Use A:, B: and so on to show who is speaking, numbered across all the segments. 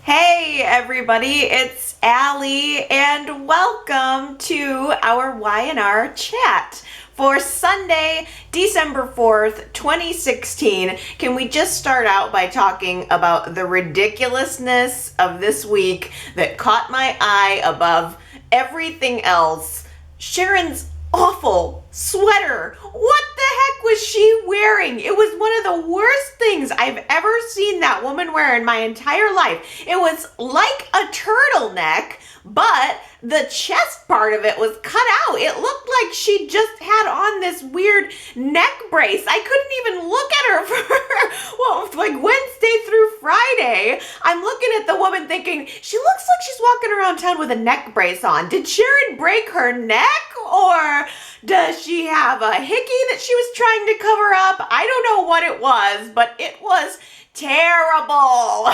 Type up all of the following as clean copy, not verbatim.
A: Hey everybody, it's Allie and welcome to our Y&R Chat for Sunday, December 4th, 2016. Can we just start out by talking about the ridiculousness of this week that caught my eye above everything else? Sharon's awful sweater. What the heck was she wearing? It was one of the worst things I've ever seen that woman wear in my entire life. It was like a turtleneck, but the chest part of it was cut out. It looked like she just had on this weird neck brace. I couldn't even look at her for like Wednesday through Friday. I'm looking at the woman thinking, she looks like she's walking around town with a neck brace on. Did Sharon break her neck, or does she have a hickey that she was trying to cover up? I don't know what it was, but it was terrible.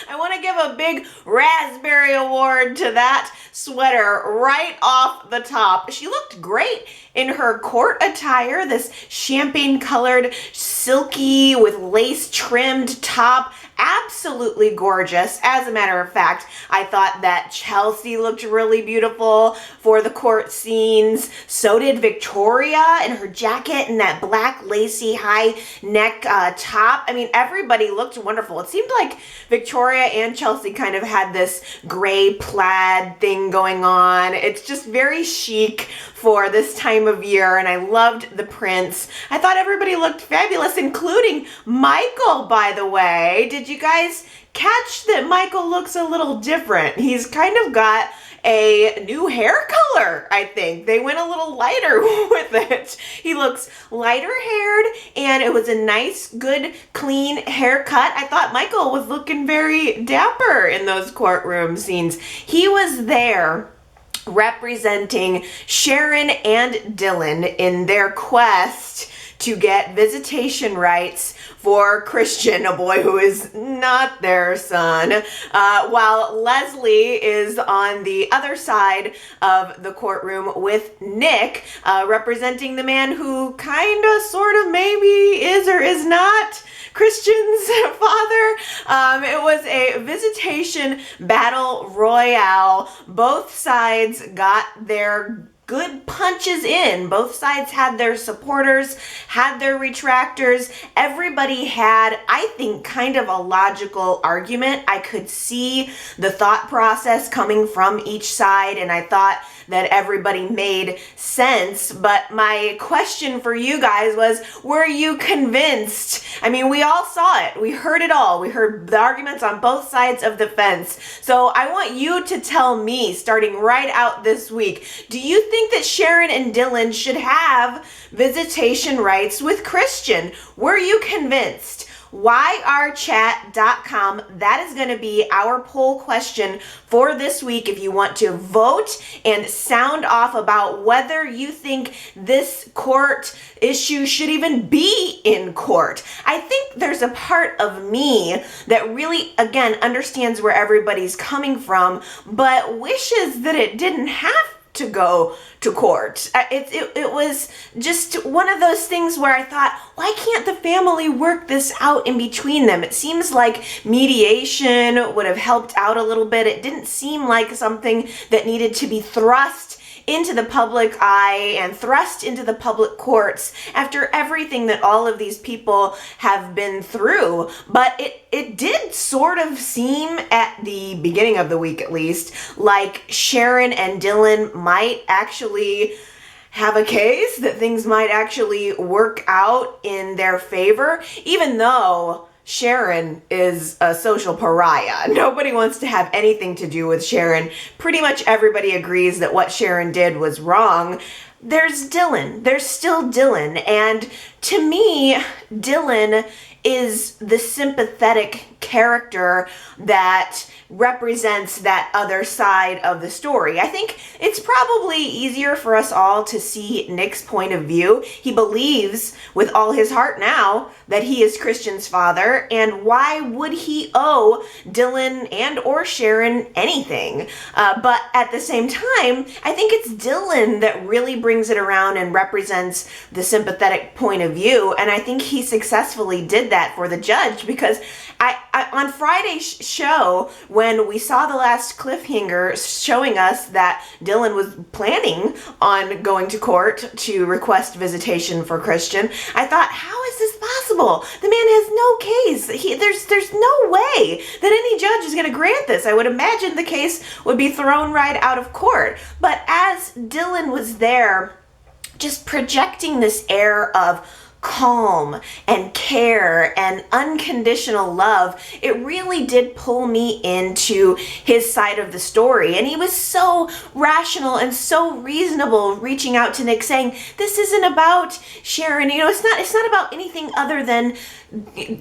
A: I want to give a big raspberry award to that sweater right off the top. She looked great in her court attire, this champagne colored, silky with lace trimmed top. Absolutely gorgeous. As a matter of fact, I thought that Chelsea looked really beautiful for the court scenes. So did Victoria in her jacket and that black lacy high neck top. I mean, everybody looked wonderful. It seemed like Victoria and Chelsea kind of had this gray plaid thing going on. It's just very chic for this time of year, and I loved the prints. I thought everybody looked fabulous, including Michael, by the way. Did you guys catch that Michael looks a little different? He's kind of got a new hair color, I think. They went a little lighter with it. He looks lighter haired, and it was a nice, good, clean haircut. I thought Michael was looking very dapper in those courtroom scenes. He was there representing Sharon and Dylan in their quest to get visitation rights for Christian, a boy who is not their son, while Leslie is on the other side of the courtroom with Nick, representing the man who kind of, sort of, maybe is or is not Christian's father. It was a visitation battle royale. Both sides got their good punches in. Both sides had their supporters, had their retractors. Everybody had, I think, kind of a logical argument. I could see the thought process coming from each side, and I thought that everybody made sense. But my question for you guys was, were you convinced? I mean, we all saw it. We heard it all. We heard the arguments on both sides of the fence. So I want you to tell me, starting right out this week, do you think that Sharon and Dylan should have visitation rights with Christian? Were you convinced? YRChat.com. That is going to be our poll question for this week if you want to vote and sound off about whether you think this court issue should even be in court. I think there's a part of me that really, again, understands where everybody's coming from, but wishes that it didn't have to go to court. It was just one of those things where I thought, why can't the family work this out in between them? It seems like mediation would have helped out a little bit. It didn't seem like something that needed to be thrust into the public eye and thrust into the public courts after everything that all of these people have been through. But it did sort of seem, at the beginning of the week at least, like Sharon and Dylan might actually have a case, that things might actually work out in their favor, even though Sharon is a social pariah. Nobody wants to have anything to do with Sharon. Pretty much everybody agrees that what Sharon did was wrong. There's Dylan. There's still Dylan. And to me, Dylan is the sympathetic character that represents that other side of the story. I think it's probably easier for us all to see Nick's point of view. He believes with all his heart now that he is Christian's father, and why would he owe Dylan and or Sharon anything? But at the same time, I think it's Dylan that really brings it around and represents the sympathetic point of view, and I think he successfully did that for the judge, because I on Friday's show, when we saw the last cliffhanger showing us that Dylan was planning on going to court to request visitation for Christian, I thought, how is this possible? The man has no case. There's no way that any judge is going to grant this. I would imagine the case would be thrown right out of court. But as Dylan was there, just projecting this air of calm and care and unconditional love, it really did pull me into his side of the story. And he was so rational and so reasonable, reaching out to Nick saying, this isn't about Sharon, it's not about anything other than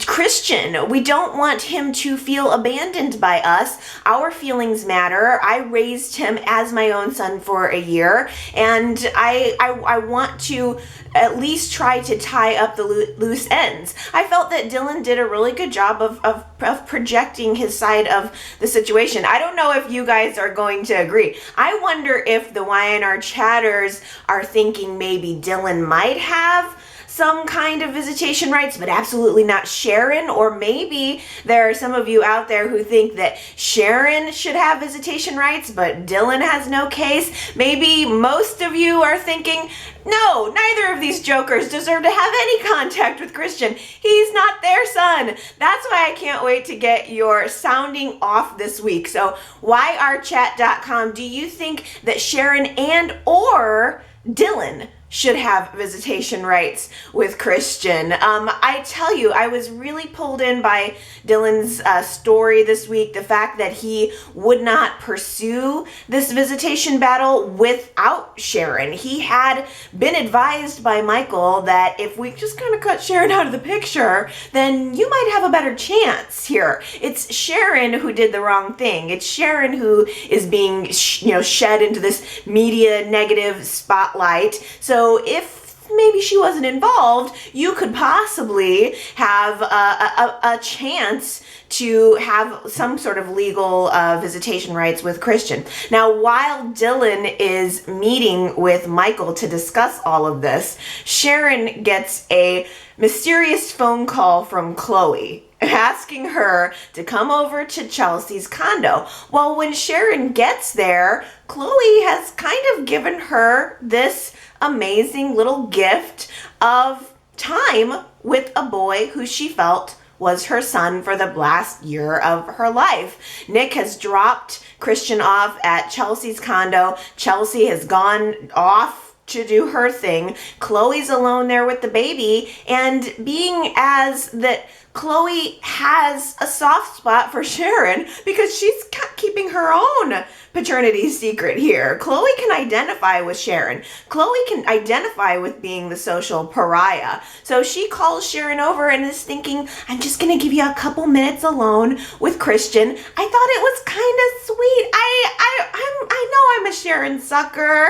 A: Christian. We don't want him to feel abandoned by us. Our feelings matter. I raised him as my own son for a year, and I want to at least try to tie up the loose ends. I felt that Dylan did a really good job of projecting his side of the situation. I don't know if you guys are going to agree. I wonder if the Y&R chatters are thinking maybe Dylan might have some kind of visitation rights, but absolutely not Sharon. Or maybe there are some of you out there who think that Sharon should have visitation rights, but Dylan has no case. Maybe most of you are thinking, no, neither of these jokers deserve to have any contact with Christian. He's not their son. That's why I can't wait to get your sounding off this week. So yrchat.com, do you think that Sharon and or Dylan should have visitation rights with Christian? I tell you, I was really pulled in by Dylan's story this week. The fact that he would not pursue this visitation battle without Sharon. He had been advised by Michael that if we just kind of cut Sharon out of the picture, then you might have a better chance here. It's Sharon who did the wrong thing. It's Sharon who is being shed into this media negative spotlight. So if maybe she wasn't involved, you could possibly have a chance to have some sort of legal visitation rights with Christian. Now, while Dylan is meeting with Michael to discuss all of this, Sharon gets a mysterious phone call from Chloe asking her to come over to Chelsea's condo. Well, when Sharon gets there, Chloe has kind of given her this amazing little gift of time with a boy who she felt was her son for the last year of her life. Nick has dropped Christian off at Chelsea's condo. Chelsea has gone off to do her thing. Chloe's alone there with the baby, and being as that Chloe has a soft spot for Sharon because she's keeping her own paternity secret here. Chloe can identify with Sharon. Chloe can identify with being the social pariah. So she calls Sharon over and is thinking, I'm just going to give you a couple minutes alone with Christian. I thought it was kind of sweet. I know I'm a Sharon sucker.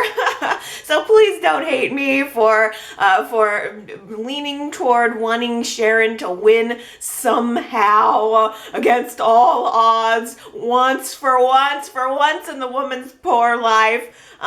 A: So please don't hate me for leaning toward wanting Sharon to win somehow against all odds, once for once in the woman's poor life.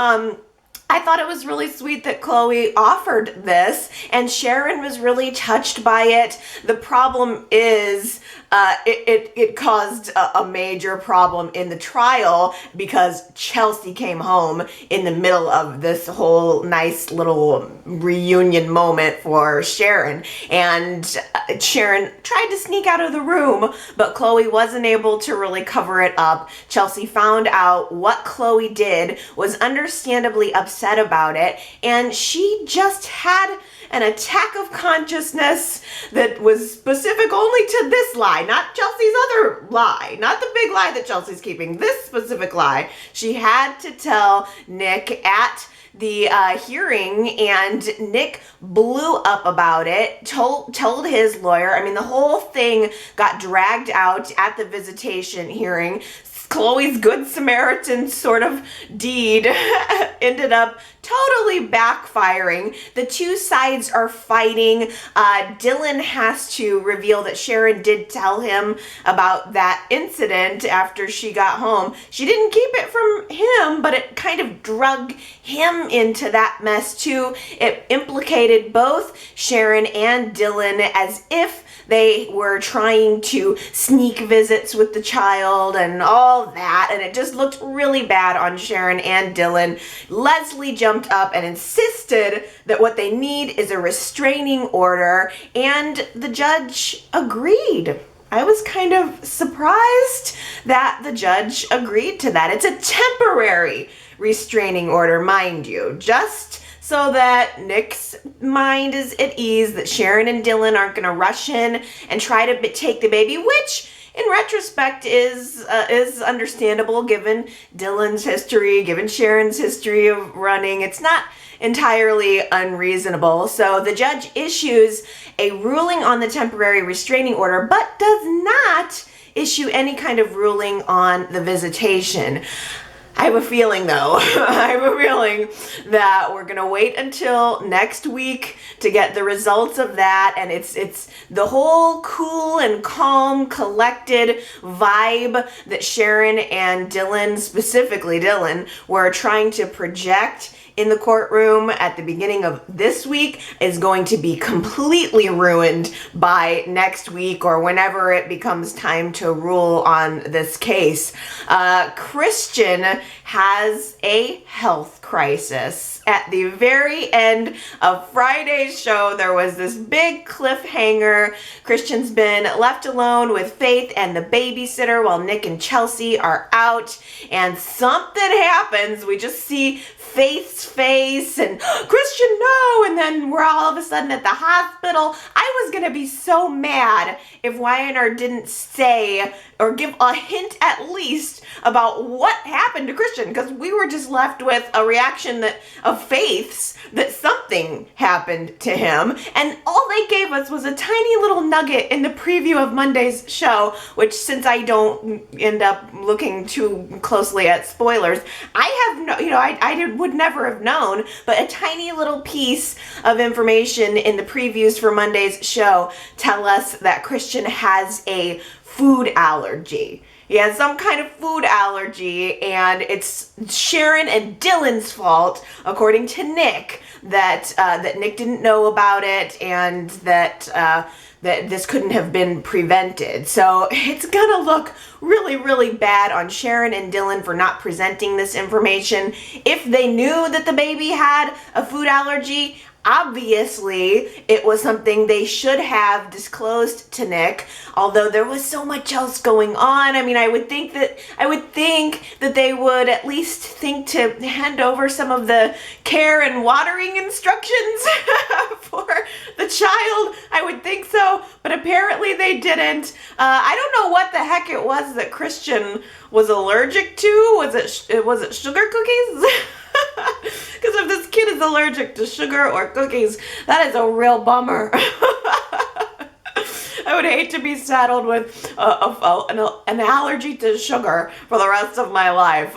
A: I thought it was really sweet that Chloe offered this, and Sharon was really touched by it. The problem is it caused a major problem in the trial because Chelsea came home in the middle of this whole nice little reunion moment for Sharon, and Sharon tried to sneak out of the room, but Chloe wasn't able to really cover it up. Chelsea found out what Chloe did, was understandably upset about it, and she just had an attack of consciousness that was specific only to this lie, not Chelsea's other lie, not the big lie that Chelsea's keeping, this specific lie. She had to tell Nick at the hearing, and Nick blew up about it, told his lawyer. I mean, the whole thing got dragged out at the visitation hearing. Chloe's Good Samaritan sort of deed ended up totally backfiring. The two sides are fighting. Dylan has to reveal that Sharon did tell him about that incident after she got home. She didn't keep it from him, but it kind of drug him him into that mess too. It implicated both Sharon and Dylan as if they were trying to sneak visits with the child and all that, and it just looked really bad on Sharon and Dylan. Leslie jumped up and insisted that what they need is a restraining order, and the judge agreed. I was kind of surprised that the judge agreed to that. It's a temporary restraining order, mind you, just so that Nick's mind is at ease, that Sharon and Dylan aren't going to rush in and try to take the baby, which in retrospect is understandable given Dylan's history, given Sharon's history of running. It's not entirely unreasonable. So the judge issues a ruling on the temporary restraining order, but does not issue any kind of ruling on the visitation. I have a feeling though, that we're gonna wait until next week to get the results of that, and it's the whole cool and calm, collected vibe that Sharon and Dylan, specifically Dylan, were trying to project in the courtroom at the beginning of this week is going to be completely ruined by next week or whenever it becomes time to rule on this case. Christian has a health crisis. At the very end of Friday's show, there was this big cliffhanger. Christian's been left alone with Faith and the babysitter while Nick and Chelsea are out, and something happens. We just see Faith's face and Christian, no, and then we're all of a sudden at the hospital. I was gonna be so mad if Y&R didn't say or give a hint at least about what happened to Christian, because we were just left with a reaction of Faith's that something happened to him, and all they gave us was a tiny little nugget in the preview of Monday's show, which, since I don't end up looking too closely at spoilers, I would never have known, but a tiny little piece of information in the previews for Monday's show tell us that Christian has a food allergy. He has some kind of food allergy, and it's Sharon and Dylan's fault, according to Nick, that Nick didn't know about it, and that this couldn't have been prevented. So it's gonna look really, really bad on Sharon and Dylan for not presenting this information. If they knew that the baby had a food allergy, obviously it was something they should have disclosed to Nick, although there was so much else going on. I mean, I would think that they would at least think to hand over some of the care and watering instructions for the child. I would think so, but apparently they didn't. I don't know what the heck it was that Christian was allergic to. Was it sugar cookies? Because if this kid is allergic to sugar or cookies, that is a real bummer. I would hate to be saddled with an allergy to sugar for the rest of my life.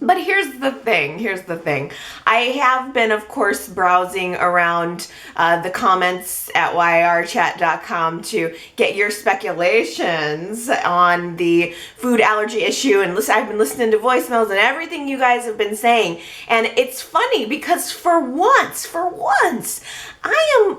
A: But here's the thing. I have been, of course, browsing around the comments at yrchat.com to get your speculations on the food allergy issue. And I've been listening to voicemails and everything you guys have been saying. And it's funny because for once, I am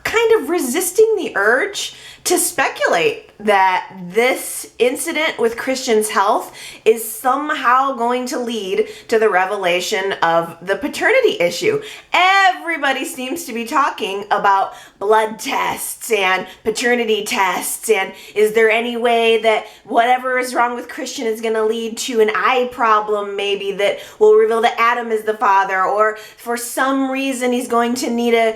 A: kind of resisting the urge to speculate that this incident with Christian's health is somehow going to lead to the revelation of the paternity issue. Everybody seems to be talking about blood tests and paternity tests, and is there any way that whatever is wrong with Christian is going to lead to an eye problem maybe that will reveal that Adam is the father, or for some reason he's going to need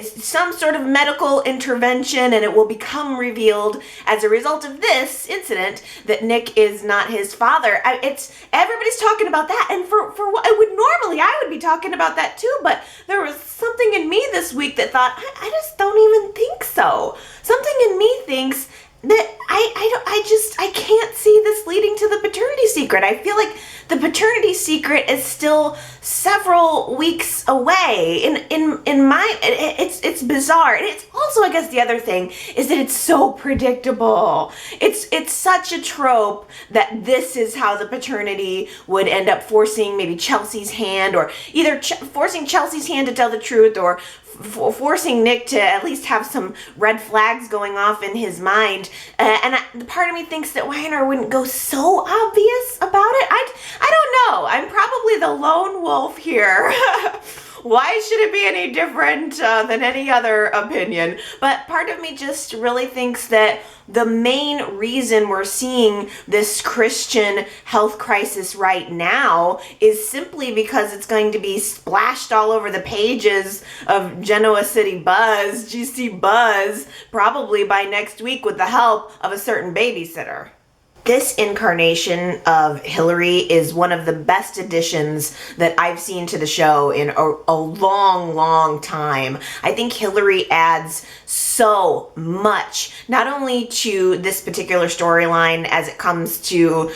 A: some sort of medical intervention and it will become revealed as a result of this incident that Nick is not his father. Everybody's talking about that, and for what I would be talking about that too, but there was something in me this week that thought, I just don't even think so. Something in me thinks that I can't see this leading to the paternity secret. I feel like the paternity secret is still several weeks away. In my, it's bizarre. And it's also, I guess the other thing is that it's so predictable. It's such a trope that this is how the paternity would end up forcing maybe Chelsea's hand, or either forcing Chelsea's hand to tell the truth, or forcing Nick to at least have some red flags going off in his mind. And part of me thinks that Y&R wouldn't go so obvious about it. I don't know. I'm probably the lone wolf here. Why should it be any different than any other opinion? But part of me just really thinks that the main reason we're seeing this Christian health crisis right now is simply because it's going to be splashed all over the pages of Genoa City Buzz, GC Buzz, probably by next week with the help of a certain babysitter. This incarnation of Hilary is one of the best additions that I've seen to the show in a long, long time. I think Hilary adds so much, not only to this particular storyline as it comes to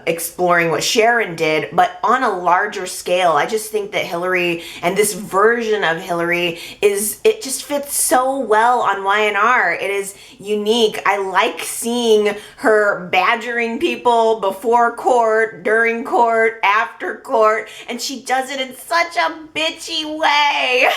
A: exploring what Sharon did, but on a larger scale. I just think that Hilary and this version of Hilary it just fits so well on Y&R. It is unique. I like seeing her badgering people before court, during court, after court, and she does it in such a bitchy way.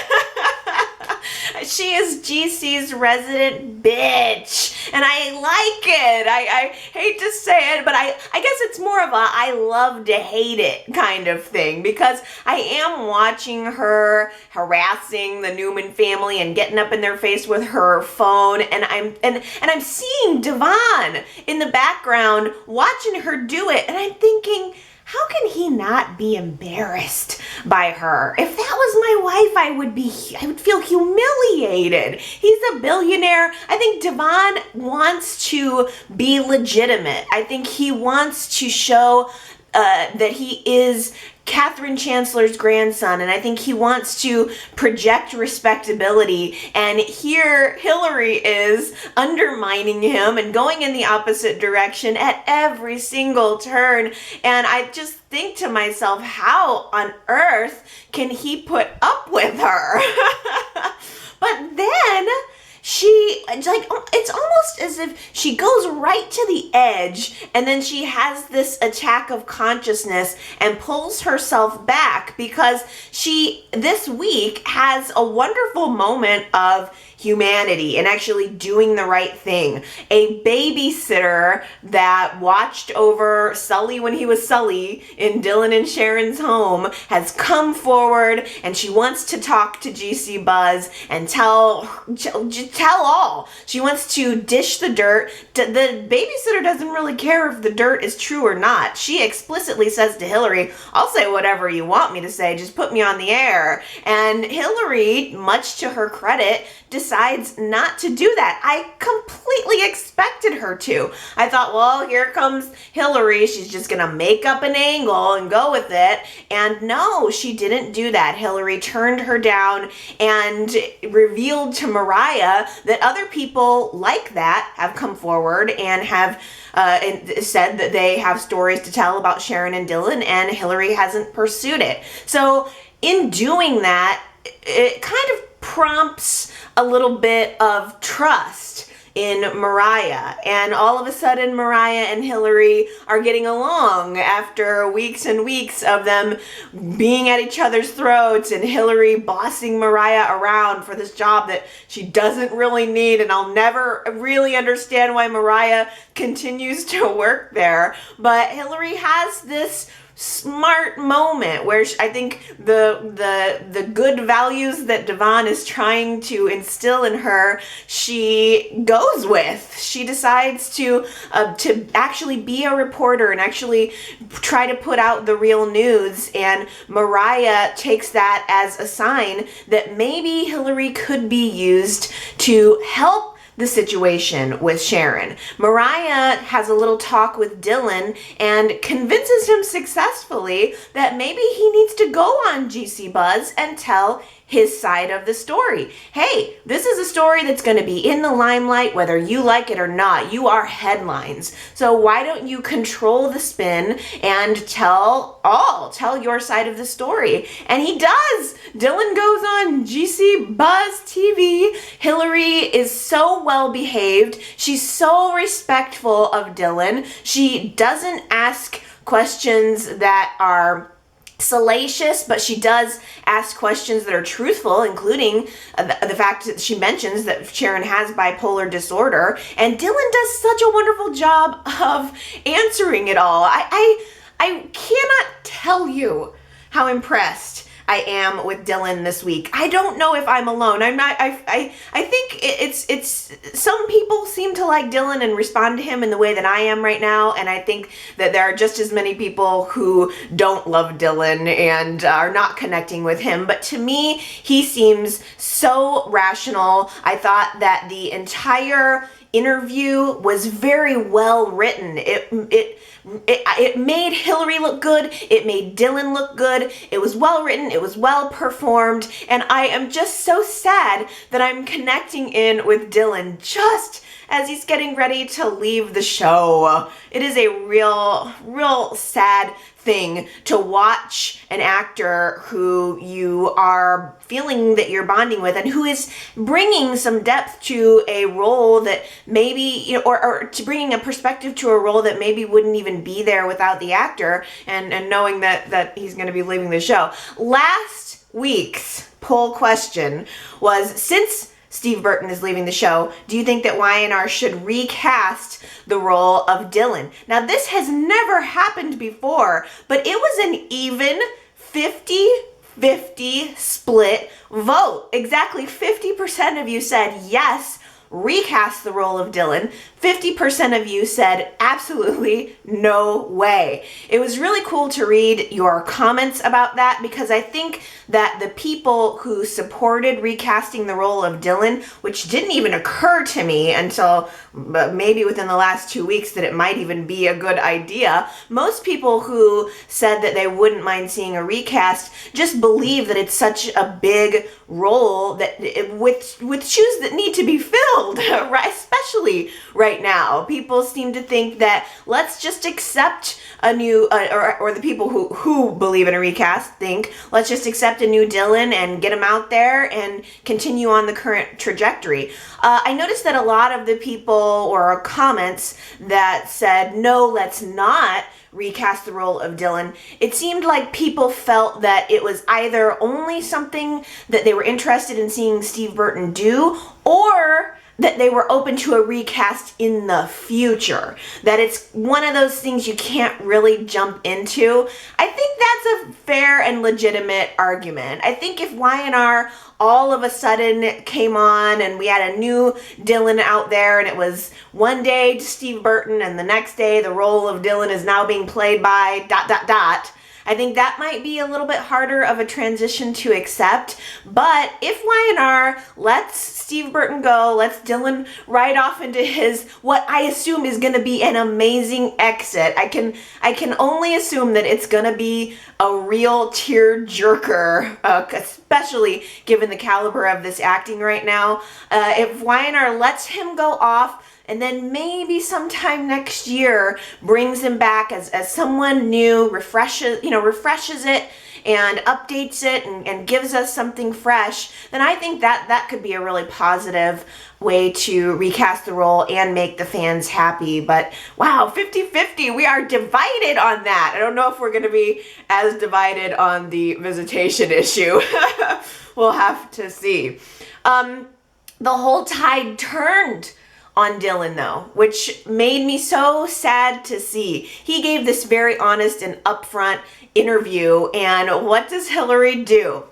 A: She is GC's resident bitch, and I like it. I hate to say it, but I guess it's more of a I love to hate it kind of thing, because I am watching her harassing the Newman family and getting up in their face with her phone, and I'm seeing Devon in the background watching her do it, and I'm thinking, how can he not be embarrassed by her? If that was my wife, I would feel humiliated. He's a billionaire. I think Devon wants to be legitimate. I think he wants to show that he is Catherine Chancellor's grandson, and I think he wants to project respectability, and here Hilary is undermining him and going in the opposite direction at every single turn, and I just think to myself, how on earth can he put up with her? But then it's almost as if she goes right to the edge, and then she has this attack of consciousness and pulls herself back, because she this week has a wonderful moment of humanity and actually doing the right thing. A babysitter that watched over Sully when he was Sully in Dylan and Sharon's home has come forward, and she wants to talk to GC Buzz and tell all. She wants to dish the dirt. The babysitter doesn't really care if the dirt is true or not. She explicitly says to Hilary, I'll say whatever you want me to say, just put me on the air. And Hilary, much to her credit, decides not to do that. I completely expected her to. I thought, well, here comes Hilary. She's just gonna make up an angle and go with it. And no, she didn't do that. Hilary turned her down and revealed to Mariah that other people like that have come forward and have said that they have stories to tell about Sharon and Dylan, and Hilary hasn't pursued it. So in doing that, it kind of prompts a little bit of trust in Mariah, and all of a sudden Mariah and Hilary are getting along after weeks and weeks of them being at each other's throats, and Hilary bossing Mariah around for this job that she doesn't really need, and I'll never really understand why Mariah continues to work there. But Hilary has this smart moment where I think the good values that Devon is trying to instill in her, she goes with. She decides to actually be a reporter and actually try to put out the real news, and Mariah takes that as a sign that maybe Hilary could be used to help the situation with Sharon. Mariah has a little talk with Dylan and convinces him successfully that maybe he needs to go on GC Buzz and tell his side of the story. Hey, this is a story that's going to be in the limelight whether you like it or not. You are headlines. So why don't you control the spin and tell your side of the story? And he does. Dylan goes on GC Buzz TV. Hilary is so well behaved. She's so respectful of Dylan. She doesn't ask questions that are salacious, but she does ask questions that are truthful, including the fact that she mentions that Sharon has bipolar disorder, and Dylan does such a wonderful job of answering it all. I cannot tell you how impressed I am with Dylan this week. I don't know if I'm alone. I'm not. I think it's some people seem to like Dylan and respond to him in the way that I am right now, and I think that there are just as many people who don't love Dylan and are not connecting with him. But to me, he seems so rational. I thought that the entire interview was very well written. It made Hilary look good. It made Dylan look good. It was well written. It was well performed. And I am just so sad that I'm connecting in with Dylan just as he's getting ready to leave the show. It is a real sad thing to watch an actor who you are feeling that you're bonding with and who is bringing some depth to a role that maybe, or to bringing a perspective to a role that maybe wouldn't even be there without the actor, and knowing that he's going to be leaving the show. Last week's poll question was, since Steve Burton is leaving the show, do you think that Y&R should recast the role of Dylan? Now, this has never happened before, but it was an even 50-50 split vote. Exactly 50% of you said yes, recast the role of Dylan. 50% of you said absolutely no way. It was really cool to read your comments about that, because I think that the people who supported recasting the role of Dylan, which didn't even occur to me until maybe within the last 2 weeks that it might even be a good idea, most people who said that they wouldn't mind seeing a recast just believe that it's such a big role that with shoes that need to be filled, right? Especially right now. People seem to think that let's just accept a new, or the people who believe in a recast think, let's just accept a new Dylan and get him out there and continue on the current trajectory. I noticed that a lot of the people or comments that said, no, let's not recast the role of Dylan, it seemed like people felt that it was either only something that they were interested in seeing Steve Burton do, or that they were open to a recast in the future. That it's one of those things you can't really jump into. I think that's a fair and legitimate argument. I think if Y&R all of a sudden came on and we had a new Dylan out there, and it was one day Steve Burton and the next day the role of Dylan is now being played by ... I think that might be a little bit harder of a transition to accept. But if Y&R lets Steve Burton go, lets Dylan ride off into his, what I assume is going to be an amazing exit, I can only assume that it's going to be a real tear-jerker, especially given the caliber of this acting right now. If Y&R lets him go off, and then maybe sometime next year brings him back as someone new, refreshes it and updates it and gives us something fresh, then I think that could be a really positive way to recast the role and make the fans happy. But wow, 50-50, we are divided on that. I don't know if we're going to be as divided on the visitation issue. We'll have to see. The whole tide turned on Dylan, though, which made me so sad to see. He gave this very honest and upfront interview, and what does Hilary do?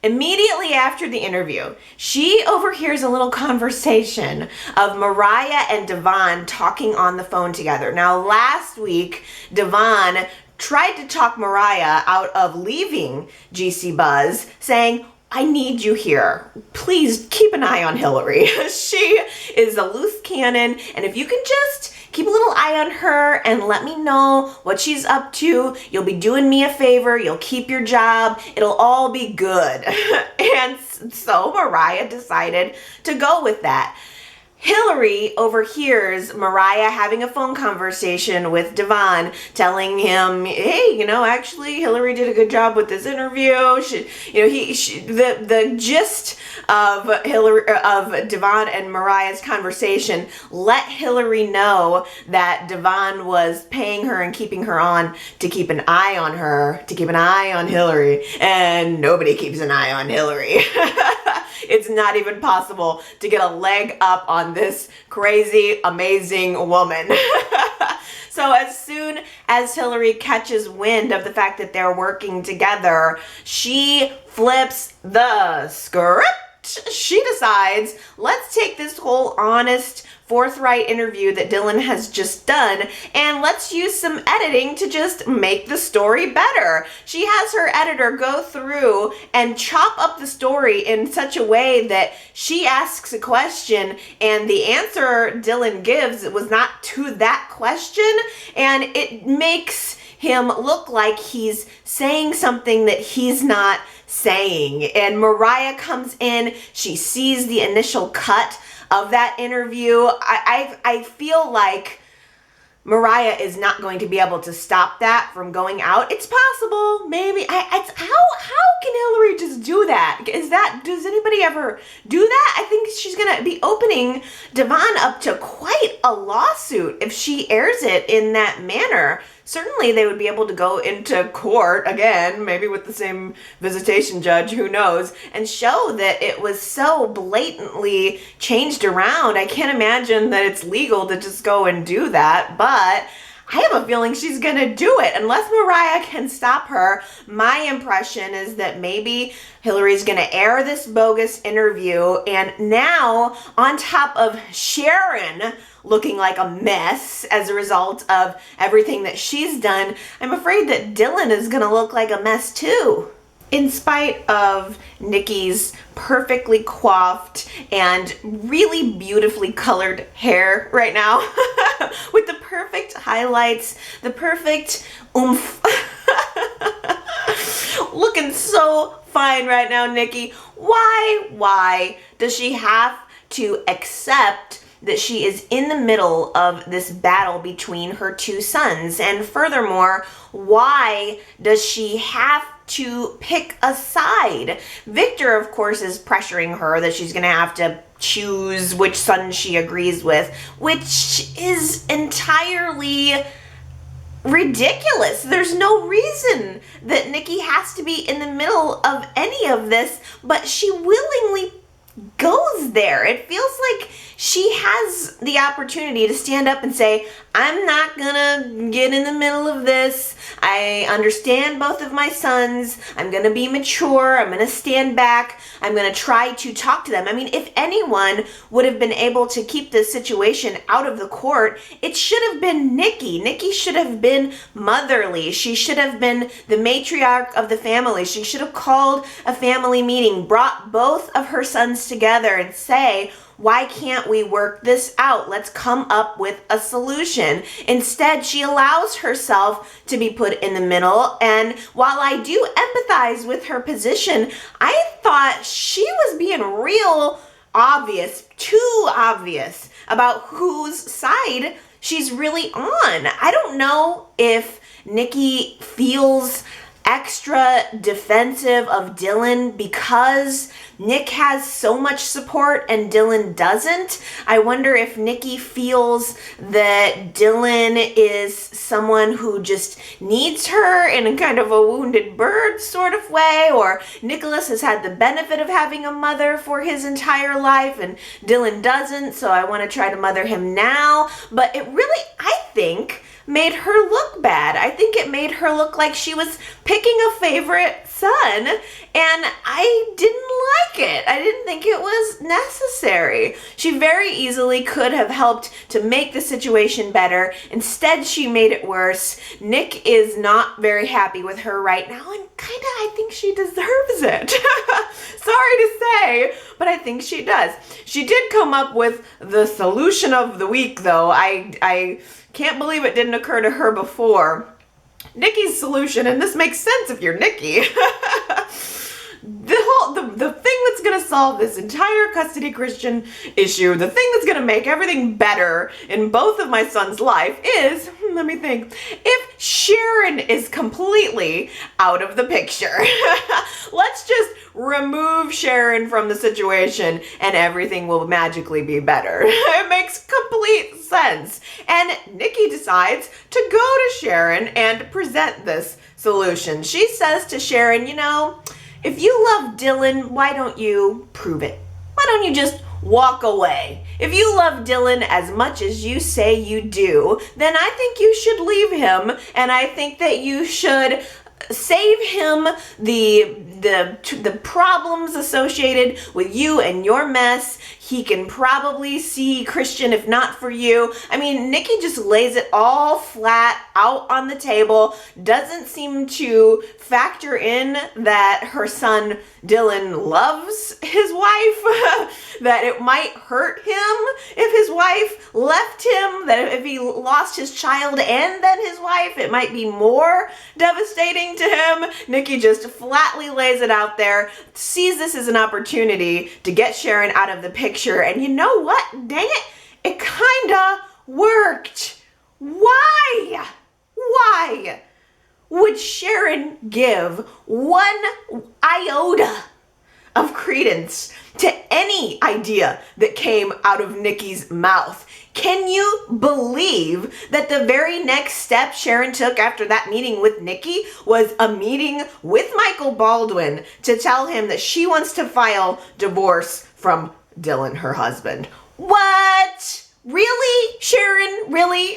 A: Immediately after the interview, she overhears a little conversation of Mariah and Devon talking on the phone together. Now, last week, Devon tried to talk Mariah out of leaving GC Buzz, saying, I need you here. Please keep an eye on Hilary. She is a loose cannon, and if you can just keep a little eye on her and let me know what she's up to. You'll be doing me a favor. You'll keep your job. It'll all be good. And so Mariah decided to go with that. Hilary overhears Mariah having a phone conversation with Devon, telling him, hey, actually Hilary did a good job with this interview. The gist of Devon and Mariah's conversation let Hilary know that Devon was paying her and keeping her on to keep an eye on her, to keep an eye on Hilary, and nobody keeps an eye on Hilary. It's not even possible to get a leg up on this crazy, amazing woman. So as soon as Hilary catches wind of the fact that they're working together, she flips the script. She decides, let's take this whole honest, forthright interview that Dylan has just done and let's use some editing to just make the story better. She has her editor go through and chop up the story in such a way that she asks a question and the answer Dylan gives was not to that question, and it makes him look like he's saying something that he's not saying. And Mariah comes in, she sees the initial cut of that interview. I feel like Mariah is not going to be able to stop that from going out. It's possible, maybe. How can Hilary just do that? Does anybody ever do that? I think she's gonna be opening Devon up to quite a lawsuit if she airs it in that manner. Certainly they would be able to go into court again, maybe with the same visitation judge, who knows, and show that it was so blatantly changed around. I can't imagine that it's legal to just go and do that, but I have a feeling she's gonna do it. Unless Mariah can stop her, my impression is that maybe Hilary's gonna air this bogus interview, and now on top of Sharon looking like a mess as a result of everything that she's done, I'm afraid that Dylan is gonna look like a mess too. In spite of Nikki's perfectly coiffed and really beautifully colored hair right now, with the perfect highlights, the perfect oomph, looking so fine right now, Nikki. Why does she have to accept that she is in the middle of this battle between her two sons? And furthermore, why does she have to pick a side? Victor, of course, is pressuring her that she's gonna have to choose which son she agrees with, which is entirely ridiculous. There's no reason that Nikki has to be in the middle of any of this, but she willingly goes there. It feels like she has the opportunity to stand up and say, I'm not gonna get in the middle of this. I understand both of my sons. I'm gonna be mature. I'm gonna stand back. I'm gonna try to talk to them. I mean, if anyone would have been able to keep this situation out of the court, it should have been Nikki. Nikki should have been motherly. She should have been the matriarch of the family. She should have called a family meeting, brought both of her sons together and say, why can't we work this out? Let's come up with a solution. Instead, she allows herself to be put in the middle. And while I do empathize with her position, I thought she was being real obvious, too obvious, about whose side she's really on. I don't know if Nikki feels extra defensive of Dylan because Nick has so much support and Dylan doesn't. I wonder if Nikki feels that Dylan is someone who just needs her in a kind of a wounded bird sort of way, or Nicholas has had the benefit of having a mother for his entire life and Dylan doesn't, so I want to try to mother him now. But it really, I think, made her look bad. I think it made her look like she was picking a favorite son, and I didn't like it. I didn't think it was necessary. She very easily could have helped to make the situation better. Instead, she made it worse. Nick is not very happy with her right now, and kinda I think she deserves it. Sorry to say, but I think she does. She did come up with the solution of the week, though. I can't believe it didn't occur to her before. Nikki's solution, and this makes sense if you're Nikki. The thing that's going to solve this entire custody Christian issue, the thing that's going to make everything better in both of my sons' life is, let me think, if Sharon is completely out of the picture. Let's just remove Sharon from the situation and everything will magically be better. It makes complete sense. And Nikki decides to go to Sharon and present this solution. She says to Sharon, you know, if you love Dylan, why don't you prove it? Why don't you just walk away? If you love Dylan as much as you say you do, then I think you should leave him, and I think that you should save him the problems associated with you and your mess. He can probably see Christian if not for you. I mean, Nikki just lays it all flat out on the table, doesn't seem to factor in that her son Dylan loves his wife, that it might hurt him if his wife left him, that if he lost his child and then his wife, it might be more devastating to him. Nikki just flatly lays it out there, sees this as an opportunity to get Sharon out of the picture. And you know what? Dang it, it kinda worked. Why? Why would Sharon give one iota of credence to any idea that came out of Nikki's mouth? Can you believe that the very next step Sharon took after that meeting with Nikki was a meeting with Michael Baldwin to tell him that she wants to file divorce from Dylan, her husband? What? Really? Sharon, really?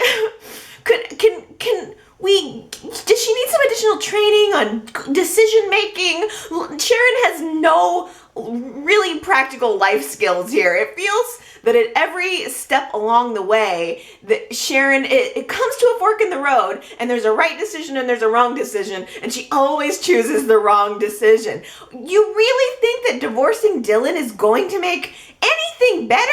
A: Can we, does she need some additional training on decision making? Sharon has no really practical life skills here. It feels that at every step along the way that Sharon, it comes to a fork in the road and there's a right decision and there's a wrong decision, and she always chooses the wrong decision. You really think that divorcing Dylan is going to make anything better?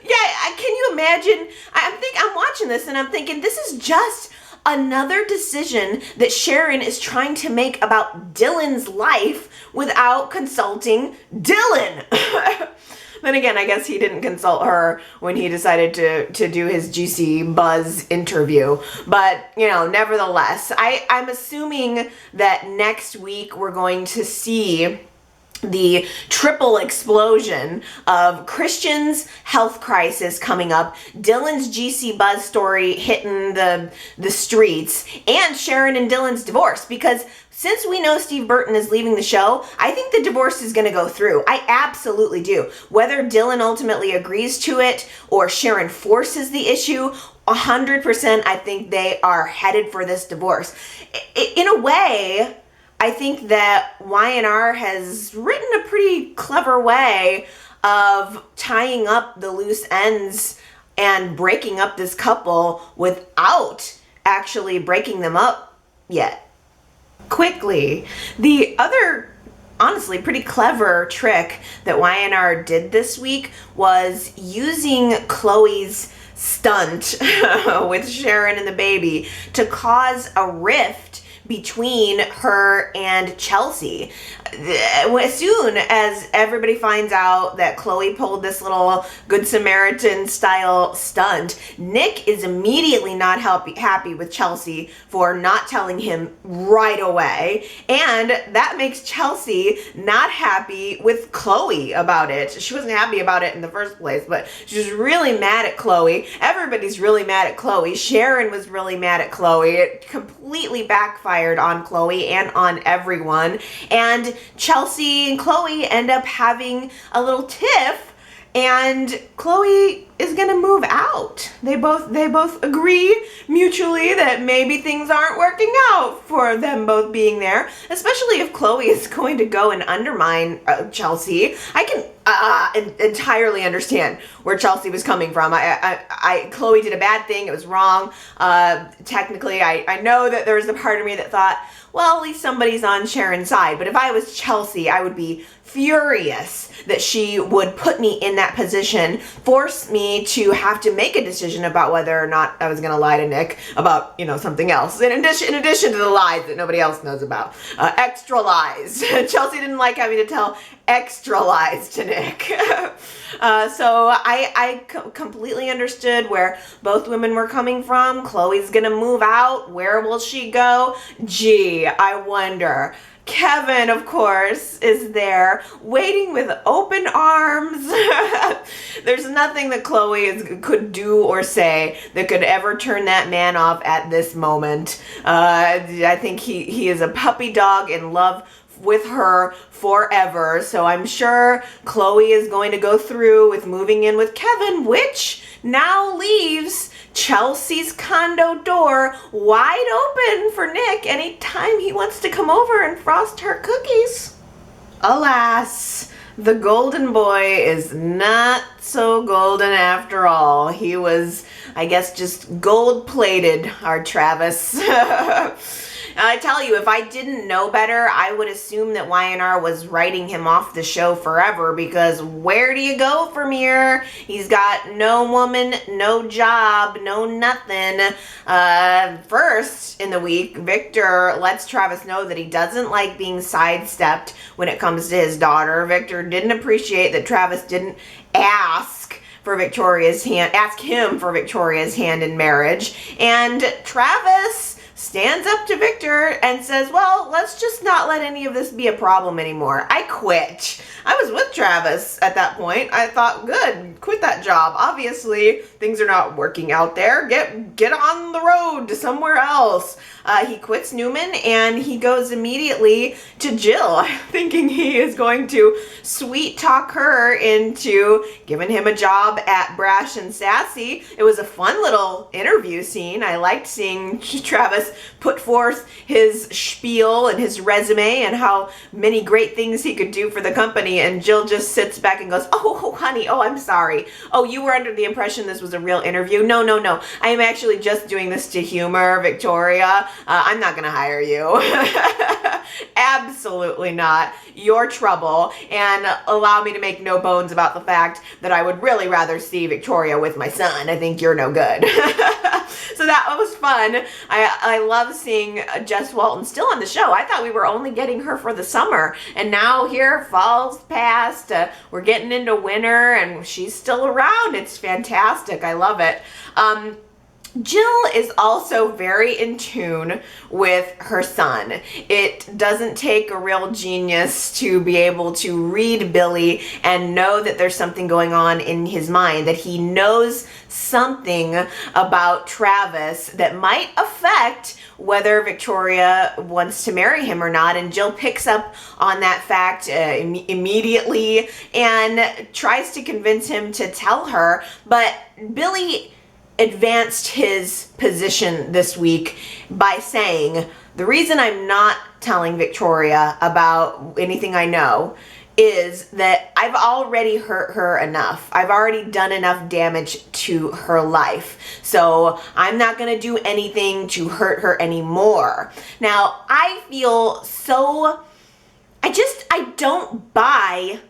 A: Yeah, can you imagine? I'm watching this and I'm thinking, this is just another decision that Sharon is trying to make about Dylan's life without consulting Dylan. Then again, I guess he didn't consult her when he decided to do his GC Buzz interview. But, you know, nevertheless, I'm assuming that next week we're going to see the triple explosion of Christian's health crisis coming up, Dylan's GC Buzz story hitting the streets, and Sharon and Dylan's divorce. Because since we know Steve Burton is leaving the show, I think the divorce is going to go through. I absolutely do. Whether Dylan ultimately agrees to it or Sharon forces the issue, 100% I think they are headed for this divorce. In a way, I think that Y&R has written a pretty clever way of tying up the loose ends and breaking up this couple without actually breaking them up yet. Quickly, the other honestly pretty clever trick that Y&R did this week was using Chloe's stunt with Sharon and the baby to cause a rift between her and Chelsea. As soon as everybody finds out that Chloe pulled this little Good Samaritan style stunt, Nick is immediately not happy with Chelsea for not telling him right away, and that makes Chelsea not happy with Chloe about it. She wasn't happy about it in the first place, but she's really mad at Chloe. Everybody's really mad at Chloe. Sharon was really mad at Chloe. It completely backfired on Chloe and on everyone, and Chelsea and Chloe end up having a little tiff, and Chloe is gonna move out. They both agree mutually that maybe things aren't working out for them both being there, especially if Chloe is going to go and undermine Chelsea. I can entirely understand where Chelsea was coming from. Chloe did a bad thing. It was wrong. Technically, I know that there was a part of me that thought, well, at least somebody's on Sharon's side. But if I was Chelsea, I would be furious that she would put me in that position, force me to have to make a decision about whether or not I was going to lie to Nick about, something else. In addition to the lies that nobody else knows about. Extra lies. Chelsea didn't like having to tell extra lies to Nick. So I completely understood where both women were coming from. Chloe's going to move out. Where will she go? Gee, I wonder. Kevin, of course, is there waiting with open arms. There's nothing that Chloe could do or say that could ever turn that man off at this moment. I think he is a puppy dog in love with her forever. So I'm sure Chloe is going to go through with moving in with Kevin, which now leaves Chelsea's condo door wide open for Nick anytime he wants to come over and frost her cookies. Alas, the golden boy is not so golden after all. He was, I guess, just gold-plated, our Travis. I tell you, if I didn't know better, I would assume that Y&R was writing him off the show forever, because where do you go from here? He's got no woman, no job, no nothing. First in the week, Victor lets Travis know that he doesn't like being sidestepped when it comes to his daughter. Victor didn't appreciate that Travis didn't ask him for Victoria's hand in marriage. And Travis stands up to Victor and says, well, let's just not let any of this be a problem anymore. I quit. I was with Travis at that point. I thought, good, quit that job. Obviously, things are not working out there. Get on the road to somewhere else. He quits Newman and he goes immediately to Jill, thinking he is going to sweet talk her into giving him a job at Brash and Sassy. It was a fun little interview scene. I liked seeing Travis put forth his spiel and his resume and how many great things he could do for the company, and Jill just sits back and goes, oh honey, I'm sorry. Oh, you were under the impression this was a real interview? No. I am actually just doing this to humor Victoria. I'm not gonna hire you. Absolutely not. You're trouble, and allow me to make no bones about the fact that I would really rather see Victoria with my son. I think you're no good. So that was fun. I love seeing Jess Walton still on the show. I thought we were only getting her for the summer, and now here fall's past. We're getting into winter, and she's still around. It's fantastic. I love it. Jill is also very in tune with her son. It doesn't take a real genius to be able to read Billy and know that there's something going on in his mind, that he knows something about Travis that might affect whether Victoria wants to marry him or not. And Jill picks up on that fact immediately and tries to convince him to tell her. But Billy advanced his position this week by saying, the reason I'm not telling Victoria about anything I know is that I've already hurt her enough. I've already done enough damage to her life. So I'm not going to do anything to hurt her anymore. Now, I feel so, I don't buy,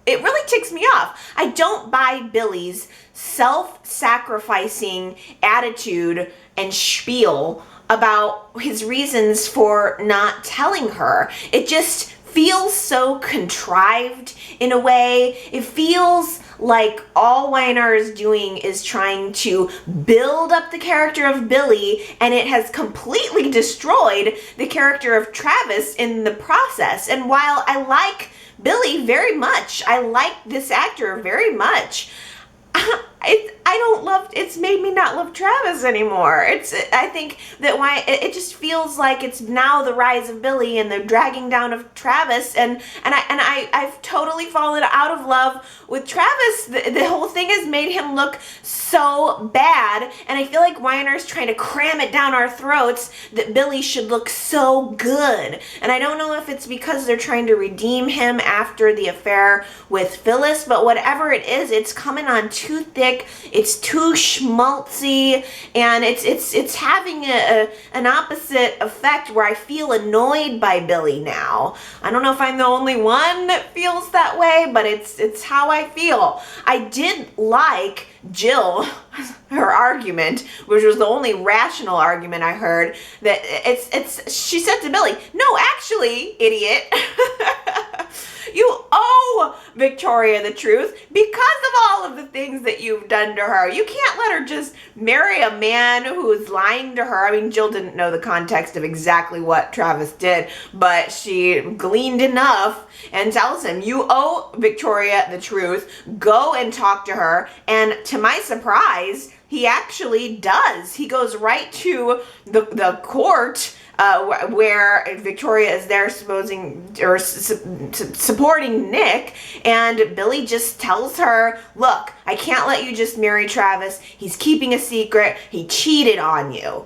A: it really ticks me off. I don't buy Billy's self-sacrificing attitude and spiel about his reasons for not telling her. It just feels so contrived in a way. It feels like all Y&R is doing is trying to build up the character of Billy, and it has completely destroyed the character of Travis in the process. And while I like Billy very much, I like this actor very much, it's made me not love Travis anymore. I think that it just feels like it's now the rise of Billy and the dragging down of Travis, and I've totally fallen out of love with Travis. The whole thing has made him look so bad, and I feel like Y&R's trying to cram it down our throats that Billy should look so good. And I don't know if it's because they're trying to redeem him after the affair with Phyllis, but whatever it is, it's coming on too thick, it's too schmaltzy, and it's having an opposite effect where I feel annoyed by Billy now. I don't know if I'm the only one that feels that way, but it's how I feel. I did like Jill, her argument, which was the only rational argument I heard, that she said to Billy, no, actually, idiot, you owe Victoria the truth because of all of the things that you've done to her. You can't let her just marry a man who is lying to her. I mean, Jill didn't know the context of exactly what Travis did, but she gleaned enough and tells him, you owe Victoria the truth. Go and talk to her. And to my surprise, he actually does. He goes right to the court where Victoria is there supporting Nick, and Billy just tells her, look, I can't let you just marry Travis. He's keeping a secret. He cheated on you.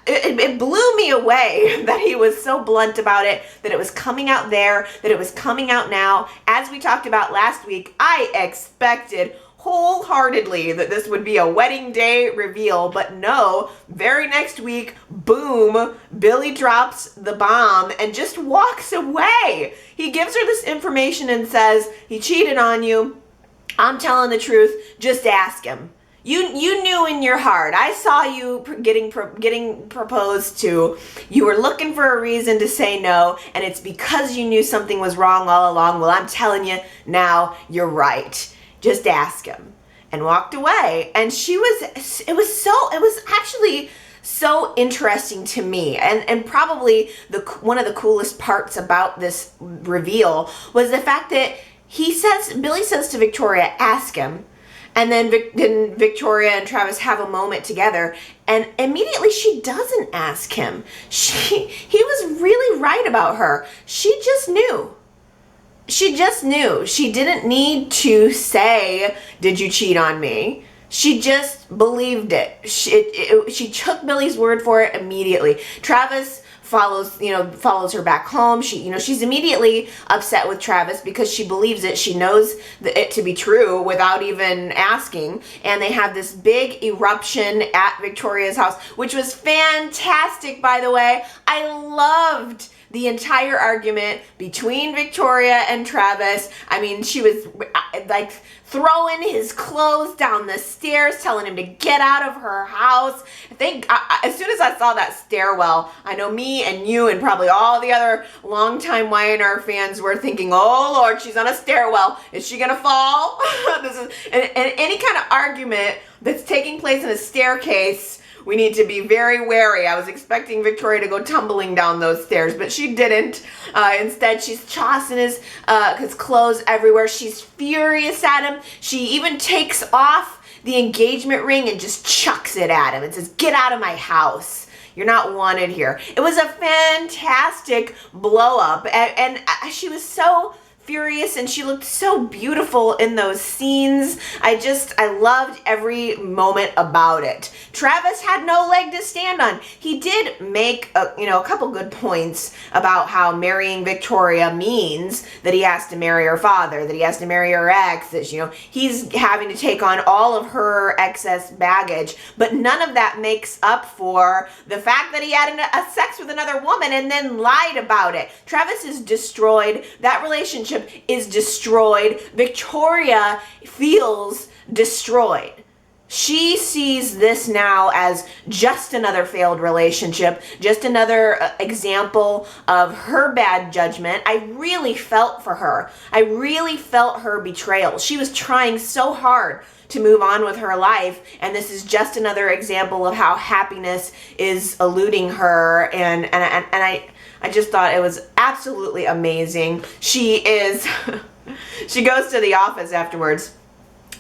A: It blew me away that he was so blunt about it, that it was coming out there, that it was coming out now. As we talked about last week, I expected wholeheartedly that this would be a wedding day reveal, but no, very next week, boom, Billy drops the bomb and just walks away. He gives her this information and says, he cheated on you. I'm telling the truth. Just ask him. You knew in your heart. I saw you getting proposed to. You were looking for a reason to say no, and it's because you knew something was wrong all along. Well, I'm telling you now, you're right. Just ask him. And walked away. And it was actually so interesting to me. And probably one of the coolest parts about this reveal was the fact that Billy says to Victoria, ask him. And then Victoria and Travis have a moment together, and immediately she doesn't ask him. He was really right about her. She just knew. She just knew. She didn't need to say, did you cheat on me? She just believed it. She took Billy's word for it immediately. Travis follows her back home. She's immediately upset with Travis because she believes it. She knows it to be true without even asking. And they have this big eruption at Victoria's house, which was fantastic, by the way. I loved the entire argument between Victoria and Travis. I mean, she was like throwing his clothes down the stairs, telling him to get out of her house. I think as soon as I saw that stairwell, I know me and you and probably all the other longtime Y&R fans were thinking, oh Lord, she's on a stairwell. Is she gonna fall? And any kind of argument that's taking place in a staircase, we need to be very wary. I was expecting Victoria to go tumbling down those stairs, but she didn't. Instead, she's tossing his clothes everywhere. She's furious at him. She even takes off the engagement ring and just chucks it at him and says, get out of my house. You're not wanted here. It was a fantastic blow up, and she was so furious, and she looked so beautiful in those scenes. I loved every moment about it. Travis had no leg to stand on. He did make a couple good points about how marrying Victoria means that he has to marry her father, that he has to marry her ex, that he's having to take on all of her excess baggage, but none of that makes up for the fact that he had a sex with another woman and then lied about it. Travis is destroyed. That relationship is destroyed. Victoria feels destroyed. She sees this now as just another failed relationship, just another example of her bad judgment. I really felt for her. I really felt her betrayal. She was trying so hard to move on with her life, and this is just another example of how happiness is eluding her, and I just thought it was absolutely amazing. She goes to the office afterwards,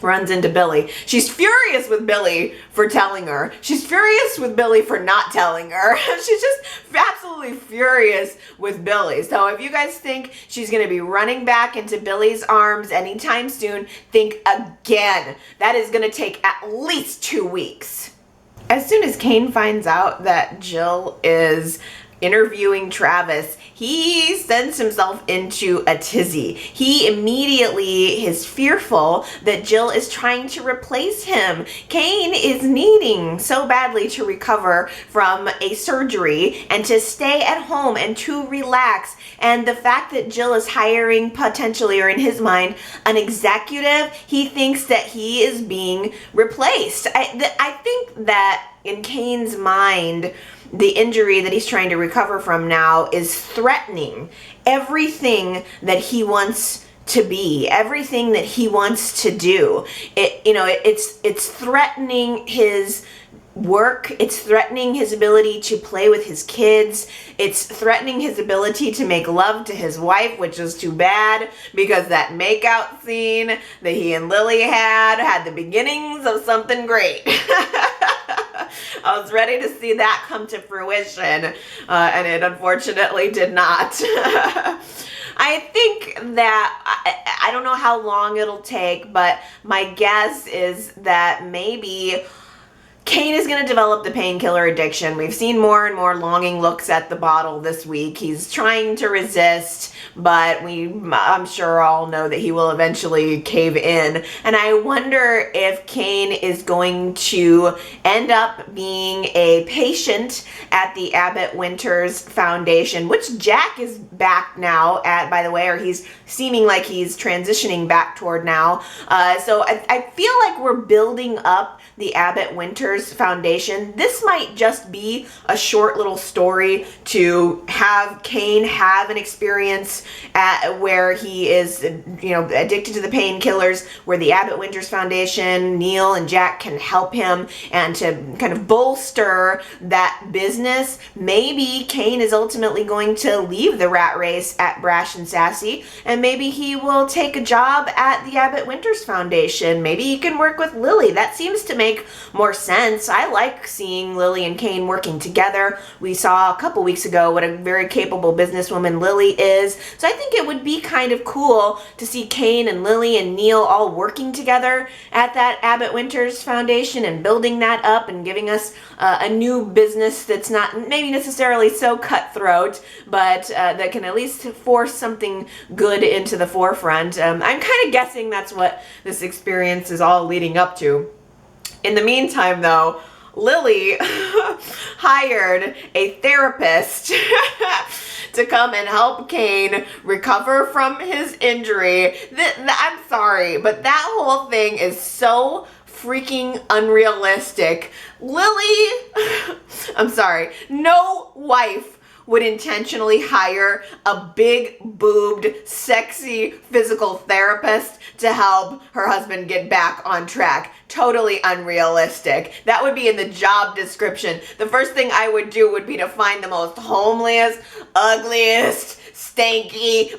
A: runs into Billy. She's furious with Billy for telling her. She's furious with Billy for not telling her. She's just absolutely furious with Billy. So if you guys think she's going to be running back into Billy's arms anytime soon, think again. That is going to take at least 2 weeks. As soon as Kane finds out that Jill is interviewing Travis, he sends himself into a tizzy. He immediately is fearful that Jill is trying to replace him. Kane is needing so badly to recover from a surgery and to stay at home and to relax. And the fact that Jill is hiring potentially, or in his mind, an executive, he thinks that he is being replaced. I think that in Kane's mind, the injury that he's trying to recover from now is threatening everything that he wants to be, everything that he wants to do. It's threatening his work. It's threatening his ability to play with his kids. It's threatening his ability to make love to his wife, which is too bad because that makeout scene that he and Lily had the beginnings of something great. I was ready to see that come to fruition, and it unfortunately did not. I think that, I don't know how long it'll take, but my guess is that maybe Kane is going to develop the painkiller addiction. We've seen more and more longing looks at the bottle this week. He's trying to resist, but I'm sure all know that he will eventually cave in. And I wonder if Kane is going to end up being a patient at the Abbott Winters Foundation, which Jack is back now at, by the way, or he's seeming like he's transitioning back toward now. So I feel like we're building up the Abbott Winters Foundation. This might just be a short little story to have Kane have an experience where he is, addicted to the painkillers, where the Abbott Winters Foundation, Neil and Jack can help him and to kind of bolster that business. Maybe Kane is ultimately going to leave the rat race at Brash and Sassy, and maybe he will take a job at the Abbott Winters Foundation. Maybe he can work with Lily. That seems to make more sense. I like seeing Lily and Kane working together. We saw a couple weeks ago what a very capable businesswoman Lily is. So I think it would be kind of cool to see Kane and Lily and Neil all working together at that Abbott Winters Foundation and building that up and giving us a new business that's not maybe necessarily so cutthroat, but that can at least force something good into the forefront. I'm kind of guessing that's what this experience is all leading up to. In the meantime, though, Lily hired a therapist to come and help Kane recover from his injury. I'm sorry, but that whole thing is so freaking unrealistic. Lily, I'm sorry, no wife would intentionally hire a big-boobed, sexy physical therapist to help her husband get back on track. Totally unrealistic. That would be in the job description. The first thing I would do would be to find the most homeliest, ugliest, stanky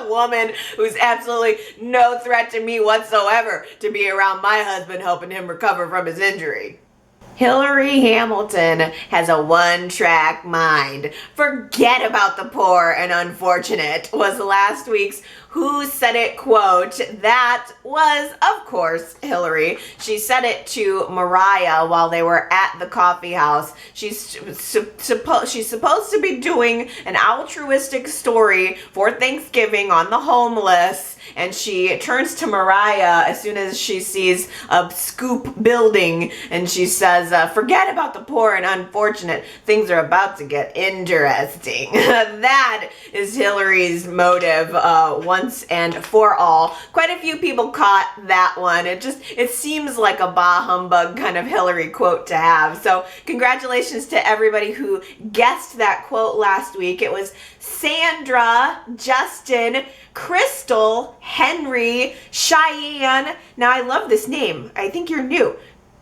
A: woman who's absolutely no threat to me whatsoever to be around my husband helping him recover from his injury. Hilary Hamilton has a one-track mind. Forget about the poor and unfortunate was last week's Who Said It quote. That was, of course, Hilary. She said it to Mariah while they were at the coffee house. She's supposed to be doing an altruistic story for Thanksgiving on the homeless, and she turns to Mariah as soon as she sees a scoop building, and she says, forget about the poor and unfortunate. Things are about to get interesting. That is Hilary's motive once and for all. Quite a few people caught that one. It seems like a bah humbug kind of Hilary quote to have. So congratulations to everybody who guessed that quote last week. It was Sandra, Justin, Crystal, Henry, Cheyenne. Now I love this name. I think you're new.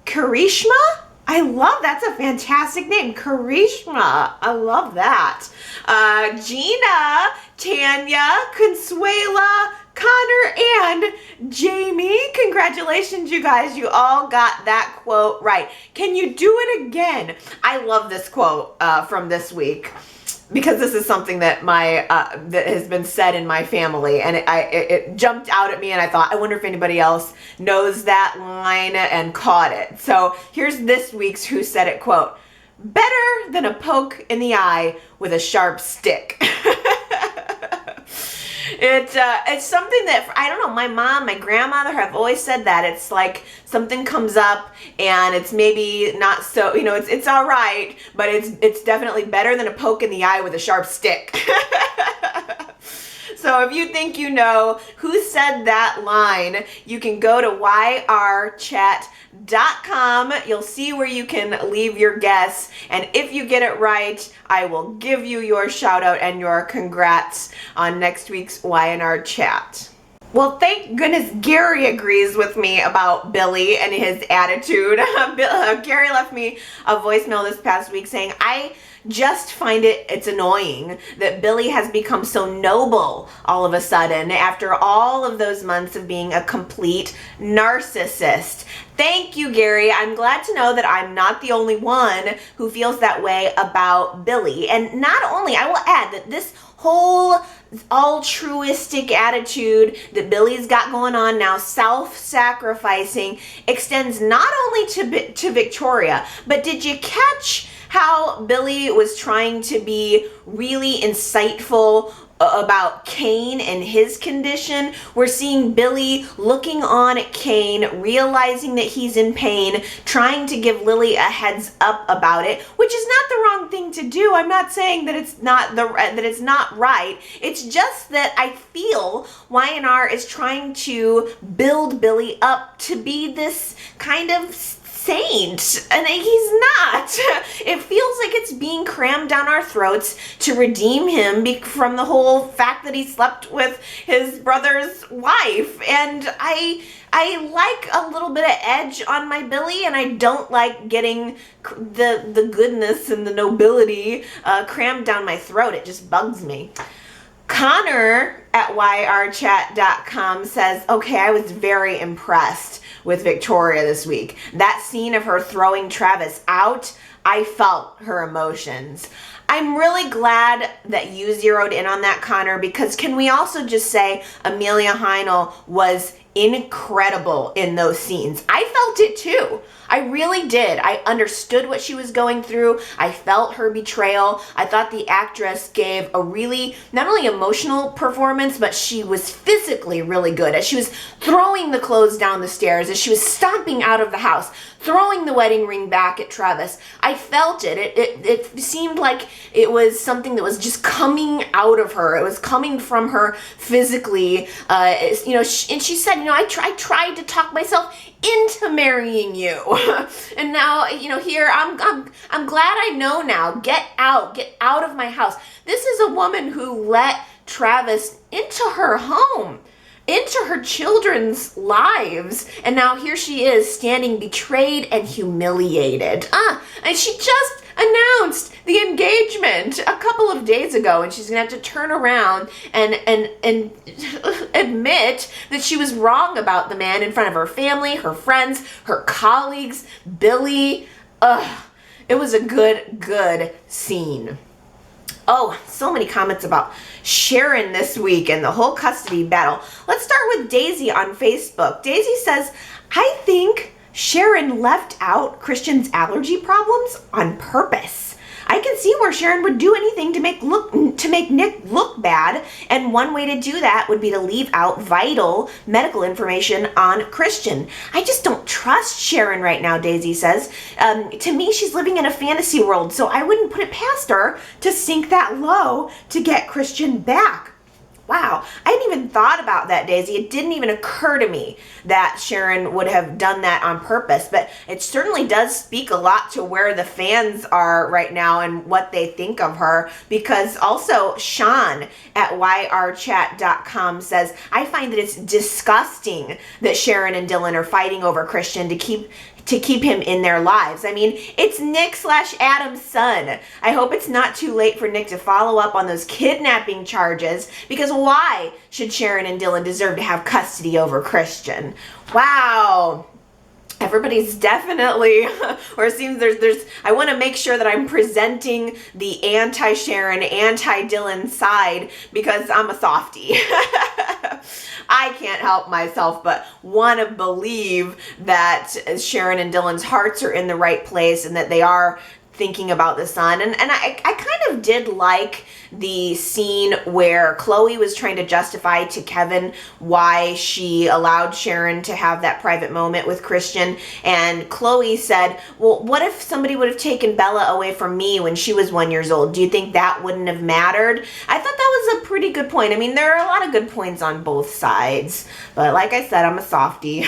A: Karishma? I love, that's a fantastic name. Karishma. I love that. Gina, Tanya, Consuela, Connor and Jamie. Congratulations, you guys. You all got that quote right. Can you do it again? I love this quote from this week, because this is something that that has been said in my family, and it jumped out at me, and I thought, I wonder if anybody else knows that line and caught it. So here's this week's Who Said It quote. Better than a poke in the eye with a sharp stick. It's something that, I don't know, my mom, my grandmother have always said that. It's like something comes up and it's maybe not so, it's all right, but it's definitely better than a poke in the eye with a sharp stick. So if you think you know who said that line, you can go to yrchat.com. You'll see where you can leave your guess. And if you get it right, I will give you your shout out and your congrats on next week's Y&R Chat. Well, thank goodness Gary agrees with me about Billy and his attitude. Gary left me a voicemail this past week saying, I just find it's annoying that Billy has become so noble all of a sudden after all of those months of being a complete narcissist. Thank you, Gary. I'm glad to know that I'm not the only one who feels that way about Billy. And not only, I will add that this whole altruistic attitude that Billy's got going on now, self-sacrificing, extends not only to Victoria, but did you catch how Billy was trying to be really insightful about Kane and his condition? We're seeing Billy looking on at Kane, realizing that he's in pain, trying to give Lily a heads up about it, which is not the wrong thing to do. I'm not saying that it's not right. It's just that I feel Y&R is trying to build Billy up to be this kind of saint, and he's not. It feels like it's being crammed down our throats to redeem him from the whole fact that he slept with his brother's wife. And I like a little bit of edge on my Billy, and I don't like getting the goodness and the nobility crammed down my throat. It just bugs me. Connor at yrchat.com says, okay, I was very impressed with Victoria this week. That scene of her throwing Travis out, I felt her emotions. I'm really glad that you zeroed in on that, Connor, because can we also just say Amelia Heinel was incredible in those scenes. I felt it too. I really did. I understood what she was going through. I felt her betrayal. I thought the actress gave a really, not only emotional performance, but she was physically really good. As she was throwing the clothes down the stairs, as she was stomping out of the house, throwing the wedding ring back at Travis, I felt it. It seemed like it was something that was just coming out of her. It was coming from her physically. And she said, I tried to talk myself into marrying you. And now, here I'm glad I know now. Get out of my house. This is a woman who let Travis into her home, into her children's lives, and now here she is standing betrayed and humiliated. And she just announced the engagement a couple of days ago, and she's gonna have to turn around and admit that she was wrong about the man in front of her family, her friends, her colleagues, Billy. It was a good scene. Oh, so many comments about Sharon this week and the whole custody battle. Let's start with Daisy on Facebook. Daisy says, I think Sharon left out Christian's allergy problems on purpose. I can see where Sharon would do anything to make Nick look bad, and one way to do that would be to leave out vital medical information on Christian. I just don't trust Sharon right now, Daisy says. To me, she's living in a fantasy world, so I wouldn't put it past her to sink that low to get Christian back. Wow, I hadn't even thought about that, Daisy. It didn't even occur to me that Sharon would have done that on purpose, but it certainly does speak a lot to where the fans are right now and what they think of her, because also Sean at yrchat.com says, I find that it's disgusting that Sharon and Dylan are fighting over Christian to keep to keep him in their lives. I mean, it's Nick/Adam's son. I hope it's not too late for Nick to follow up on those kidnapping charges, because why should Sharon and Dylan deserve to have custody over Christian? Wow. Everybody's definitely, or it seems there's, I want to make sure that I'm presenting the anti-Sharon, anti-Dylan side, because I'm a softie. I can't help myself but want to believe that Sharon and Dylan's hearts are in the right place and that they are thinking about the son. And I kind of did like the scene where Chloe was trying to justify to Kevin why she allowed Sharon to have that private moment with Christian. And Chloe said, well, what if somebody would have taken Bella away from me when she was 1 year old? Do you think that wouldn't have mattered? I thought that was a pretty good point. I mean, there are a lot of good points on both sides, but like I said, I'm a softie.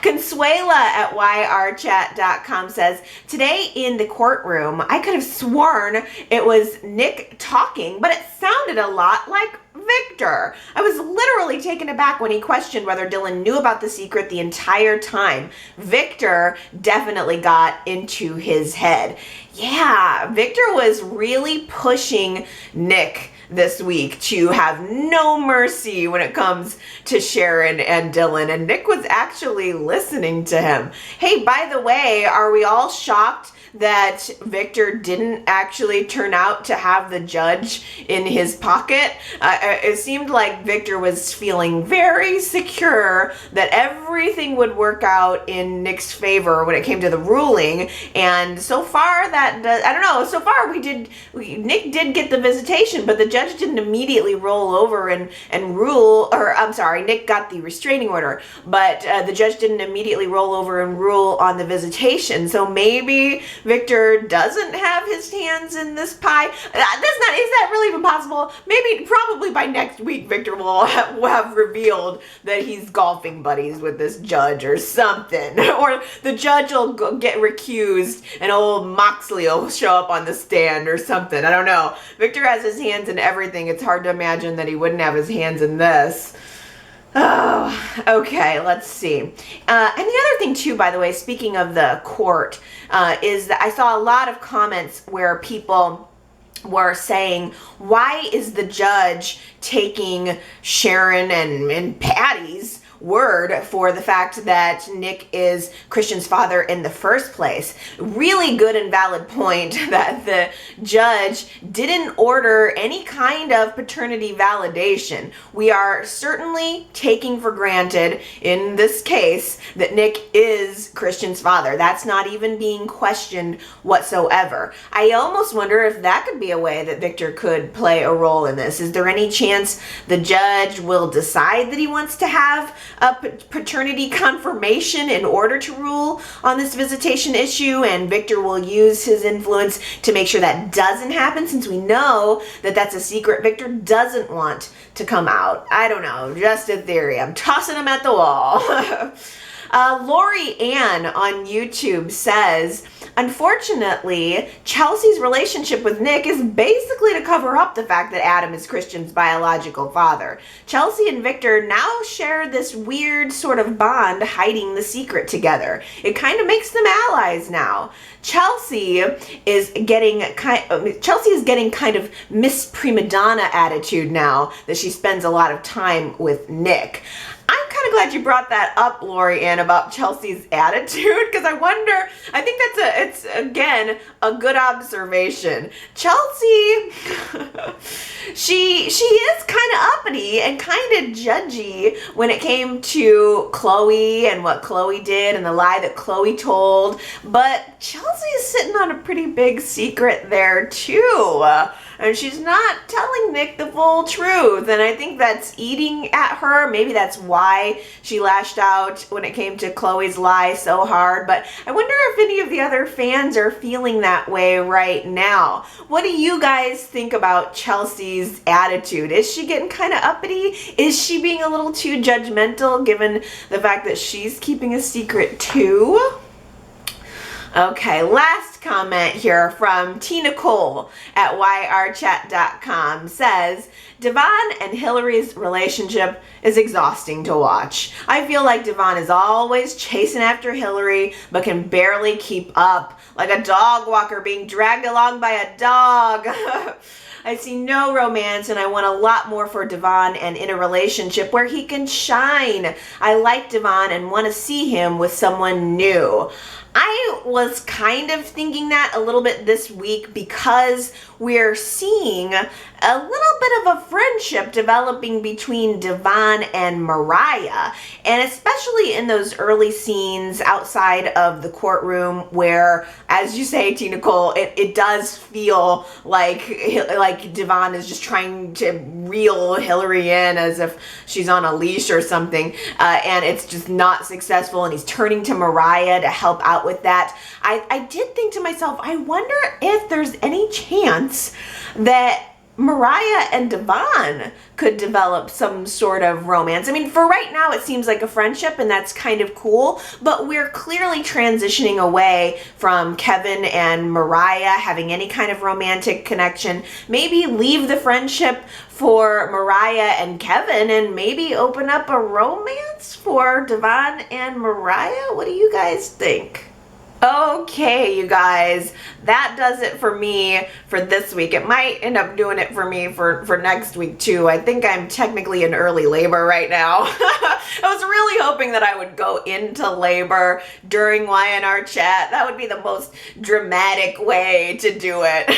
A: Consuela at yrchat.com says, today in the courtroom, I could have sworn it was Nick talking, but it sounded a lot like Victor. I was literally taken aback when he questioned whether Dylan knew about the secret the entire time. Victor definitely got into his head. Yeah, Victor was really pushing Nick this week to have no mercy when it comes to Sharon and Dylan, and Nick was actually listening to him. Hey, by the way, are we all shocked that Victor didn't actually turn out to have the judge in his pocket? It seemed like Victor was feeling very secure that everything would work out in Nick's favor when it came to the ruling, and so far that I don't know, so far Nick did get the visitation, but the judge didn't immediately roll over and rule, or I'm sorry, Nick got the restraining order, but the judge didn't immediately roll over and rule on the visitation. So maybe Victor doesn't have his hands in this pie. Is that really even possible? Maybe, probably by next week, Victor will have revealed that he's golfing buddies with this judge or something. Or the judge will get recused and old Moxley will show up on the stand or something. I don't know. Victor has his hands in everything. It's hard to imagine that he wouldn't have his hands in this. Oh, okay, let's see. And the other thing too, by the way, speaking of the court, is that I saw a lot of comments where people were saying, why is the judge taking Sharon and Patty's word for the fact that Nick is Christian's father in the first place? Really good and valid point that the judge didn't order any kind of paternity validation. We are certainly taking for granted in this case that Nick is Christian's father. That's not even being questioned whatsoever. I almost wonder if that could be a way that Victor could play a role in this. Is there any chance the judge will decide that he wants to have a paternity confirmation in order to rule on this visitation issue, and Victor will use his influence to make sure that doesn't happen, since we know that that's a secret Victor doesn't want to come out? I don't know, just a theory. I'm tossing them at the wall. Lori Ann on YouTube says, unfortunately, Chelsea's relationship with Nick is basically to cover up the fact that Adam is Christian's biological father. Chelsea and Victor now share this weird sort of bond, hiding the secret together. It kind of makes them allies now. Chelsea is getting kind of Miss Prima Donna attitude now that she spends a lot of time with Nick. I'm kind of glad you brought that up, Lori Ann, about Chelsea's attitude, because I think it's again a good observation. Chelsea, she is kind of uppity and kind of judgy when it came to Chloe and what Chloe did and the lie that Chloe told, but Chelsea is sitting on a pretty big secret there too. And she's not telling Nick the full truth, and I think that's eating at her. Maybe that's why she lashed out when it came to Chloe's lie so hard, but I wonder if any of the other fans are feeling that way right now. What do you guys think about Chelsea's attitude? Is she getting kind of uppity? Is she being a little too judgmental given the fact that she's keeping a secret too? Okay, last comment here from Tina Cole at yrchat.com says, Devon and Hilary's relationship is exhausting to watch. I feel like Devon is always chasing after Hilary, but can barely keep up, like a dog walker being dragged along by a dog. I see no romance, and I want a lot more for Devon and in a relationship where he can shine. I like Devon and want to see him with someone new. I was kind of thinking that a little bit this week because we're seeing a little bit of a friendship developing between Devon and Mariah, and especially in those early scenes outside of the courtroom where, as you say, Tina Cole, it does feel like Devon is just trying to reel Hilary in as if she's on a leash or something, and it's just not successful, and he's turning to Mariah to help out with that. I did think to myself, I wonder if there's any chance that Mariah and Devon could develop some sort of romance. I mean, for right now, it seems like a friendship, and that's kind of cool, but we're clearly transitioning away from Kevin and Mariah having any kind of romantic connection. Maybe leave the friendship for Mariah and Kevin and maybe open up a romance for Devon and Mariah. What do you guys think? Okay, you guys, that does it for me for this week. It might end up doing it for me for next week too. I think I'm technically in early labor right now. I was really hoping that I would go into labor during Y&R Chat. That would be the most dramatic way to do it.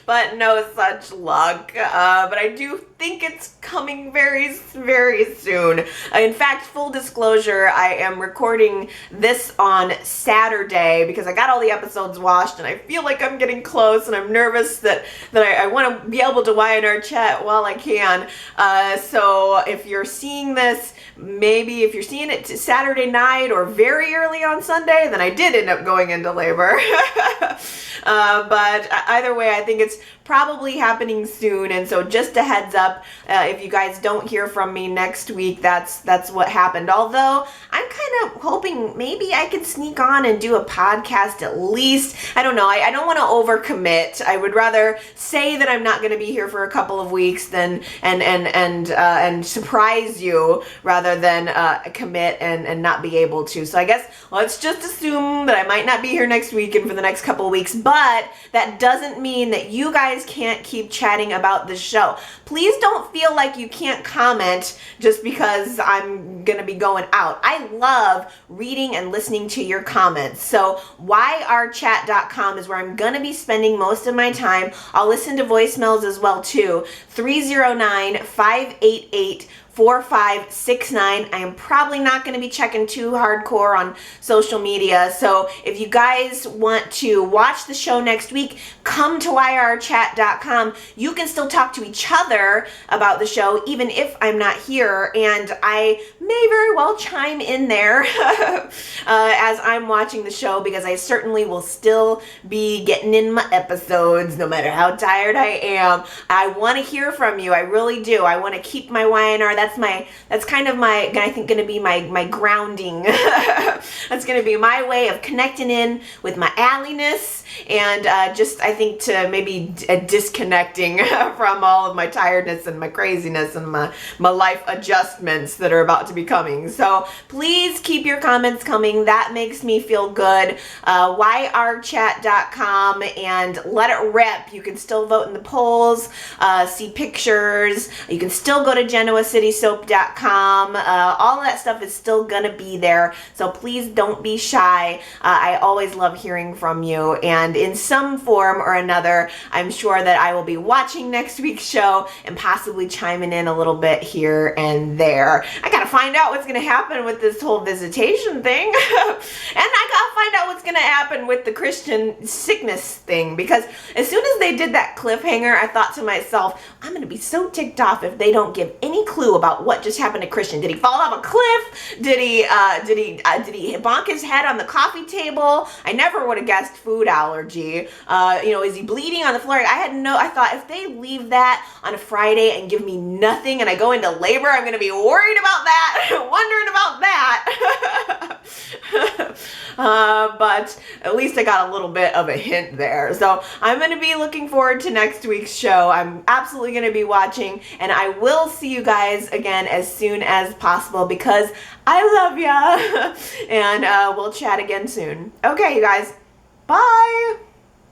A: But no such luck. But I do think it's coming very, very soon. In fact, full disclosure, I am recording this on Saturday because I got all the episodes watched and I feel like I'm getting close, and I'm nervous that I want to be able to Y&R Chat while I can. So if you're seeing this, maybe if you're seeing it Saturday night or very early on Sunday, then I did end up going into labor. But either way, I think it's probably happening soon, and so just a heads up, if you guys don't hear from me next week, that's what happened. Although I'm kind of hoping maybe I could sneak on and do a podcast at least. I don't know. I don't want to overcommit. I would rather say that I'm not going to be here for a couple of weeks than and surprise you rather than commit and not be able to. So I guess let's just assume that I might not be here next week and for the next couple of weeks, but that doesn't mean that you guys can't keep chatting about the show. Please don't feel like you can't comment just because I'm gonna be going out. I love reading and listening to your comments. So yrchat.com is where I'm gonna be spending most of my time. I'll listen to voicemails as well too. 309-588 4569. I am probably not going to be checking too hardcore on social media. So if you guys want to watch the show next week, come to yrchat.com. You can still talk to each other about the show even if I'm not here, and I may very well chime in there as I'm watching the show, because I certainly will still be getting in my episodes no matter how tired I am. I want to hear from you. I really do. I want to keep my Y&R. That's kind of my, I think, going to be my grounding. That's going to be my way of connecting in with my Allie-ness, and just, I think, to maybe disconnecting from all of my tiredness and my craziness and my life adjustments that are about to be coming. So please keep your comments coming. That makes me feel good. yrchat.com, and let it rip. You can still vote in the polls, see pictures. You can still go to GenoaCitySoap.com. All that stuff is still gonna be there, so please don't be shy. I always love hearing from you, and in some form or another, I'm sure that I will be watching next week's show and possibly chiming in a little bit here and there. I gotta find out what's gonna happen with this whole visitation thing, and I gotta find out what's gonna happen with the Christian sickness thing, because as soon as they did that cliffhanger, I thought to myself, I'm gonna be so ticked off if they don't give any clue about what just happened to Christian. Did he fall off a cliff? Did he bonk his head on the coffee table? I never would have guessed food allergy. Is he bleeding on the floor? I thought if they leave that on a Friday and give me nothing and I go into labor, I'm going to be worried about that, wondering about that. But at least I got a little bit of a hint there. So I'm going to be looking forward to next week's show. I'm absolutely going to be watching, and I will see you guys again as soon as possible because I love ya. And we'll chat again soon. Okay, you guys. Bye.